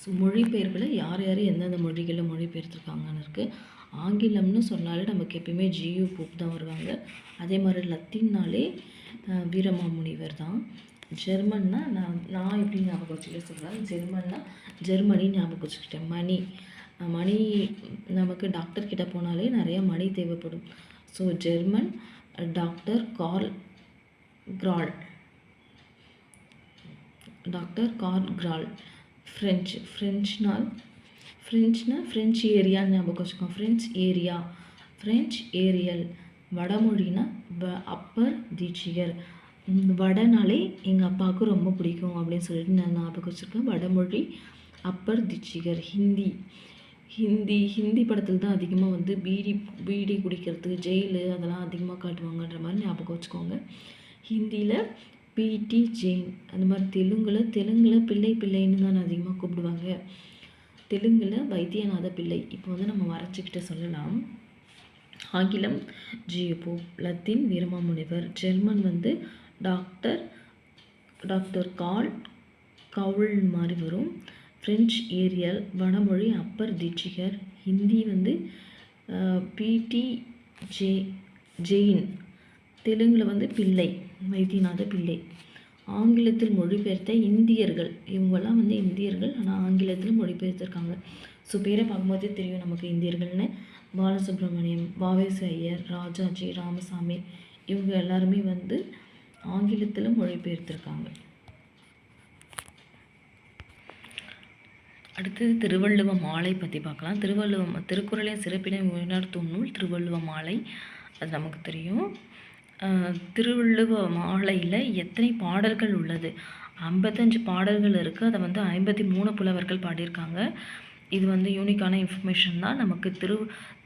So மொழிபெயர்ப்பில் யார் யார் எந்தெந்த மொழிகளில் மொழிபெயர்த்துருக்காங்கன்னு இருக்குது. ஆங்கிலம்னு சொன்னாலே நமக்கு எப்பயுமே ஜியு போப் தான் வருவாங்க. அதே மாதிரி லத்தீன்னாலே வீரமாமுனிவர் தான். ஜெர்மன்னா நான் எப்படி ஞாபகம் வச்சுக்க சொல்கிறேன். ஜெர்மனி ஞாபகம் வச்சுக்கிட்டேன். மணி நமக்கு டாக்டர் கிட்ட போனாலே நிறைய மணி தேவைப்படும். So German doctor Karl Graul. ஃப்ரெஞ்சுனா ஃப்ரெஞ்ச் ஏரியான்னு ஞாபகம் வச்சுக்கோங்க. French Ariel. வடமொழினா அப்பர் தீட்சிகர். வடனாலே எங்கள் அப்பாவுக்கு ரொம்ப பிடிக்கும் அப்படின்னு சொல்லிட்டு நான் ஞாபகம் வச்சுருக்கேன். வடமொழி அப்பர் தீட்சிகர். ஹிந்தி படத்தில் தான் அதிகமாக வந்து பீடி குடிக்கிறது, ஜெயிலு அதெல்லாம் அதிகமாக காட்டுவாங்கன்ற மாதிரி ஞாபகம் வச்சுக்கோங்க. ஹிந்தியில் பிடி ஜெயின். அந்த மாதிரி தெலுங்கில் பிள்ளைன்னு தான் அதிகமாக கூப்பிடுவாங்க. தெலுங்கில் வைத்தியநாத பிள்ளை. இப்போ வந்து நம்ம வரைச்சிக்கிட்ட சொல்லலாம். ஆங்கிலம் G U Pope. Latin Veeramamunivar. German வந்து டாக்டர் கார்ல் கவுல் மாதிரி வரும். French Ariel. வடமொழி அப்பர் தீட்சிகர். ஹிந்தி வந்து பிடி ஜெயின். தெலுங்கில் வந்து பிள்ளை, வைத்தியநாத பிள்ளை. ஆங்கிலத்தில் மொழிபெயர்த்த இந்தியர்கள். இவங்கெல்லாம் வந்து இந்தியர்கள், ஆனால் ஆங்கிலத்தில் மொழிபெயர்த்திருக்காங்க. ஸோ பேரை பார்க்கும்போதே தெரியும் நமக்கு இந்தியர்கள்னு. பாலசுப்ரமணியம், வாவேசு ஐயர், ராஜாஜி, ராமசாமி இவங்க எல்லாருமே வந்து ஆங்கிலத்தில் மொழிபெயர்த்திருக்காங்க. அடுத்தது திருவள்ளுவ மாலை பற்றி பார்க்கலாம். திருக்குறளின் சிறப்பினை உணர்த்தும் நூல் திருவள்ளுவ மாலை. அது நமக்கு தெரியும். திருவள்ளுவ மாலையில் எத்தனை பாடல்கள் உள்ளது? 55 பாடல்கள் இருக்குது. அதை வந்து 53 புலவர்கள் பாடியிருக்காங்க. இது வந்து யூனிக்கான இன்ஃபர்மேஷன் தான். நமக்கு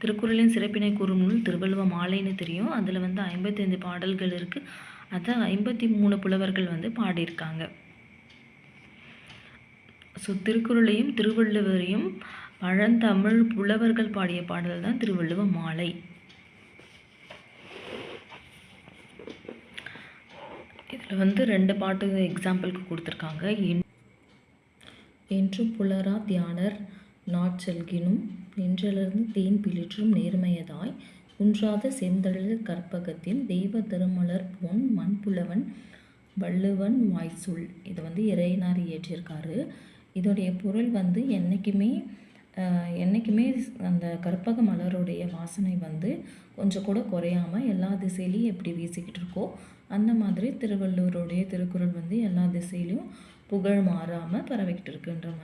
திருக்குறளின் சிறப்பினை கூறும் நூல் திருவள்ளுவ மாலைன்னு தெரியும். அதில் வந்து 55 பாடல்கள் இருக்குது. அதை 53 புலவர்கள் வந்து பாடியிருக்காங்க. ஸோ திருக்குறளையும் திருவள்ளுவரையும் பழந்தமிழ் புலவர்கள் பாடிய பாடல் தான் திருவள்ளுவ மாலை. இதில் வந்து 2 பாட்டு எக்ஸாம்பிளுக்கு கொடுத்துருக்காங்க. என்று புலரா தியானர் நாட்செல்கினும் நின்றலர்ந்து தேன் பிளிற்றும் நேர்மையதாய் குன்றாத செந்தழல் கற்பகத்தின் தெய்வ திருமலர் பொன் மண்புலவன் வள்ளுவன் வாய்சொல். இதை வந்து இறையனார் இயற்றியிருக்காரு. இதோடைய பொருள் வந்து என்றைக்குமே அந்த கற்பக மலருடைய வாசனை வந்து கொஞ்சம் கூட குறையாமல் எல்லா திசையிலையும் எப்படி வீசிக்கிட்டு இருக்கோ அந்த மாதிரி திருவள்ளுவருடைய திருக்குறள் வந்து எல்லா திசையிலையும் புகழ் மாறாமல் பரவிக்கிட்டு இருக்குன்ற மாதிரி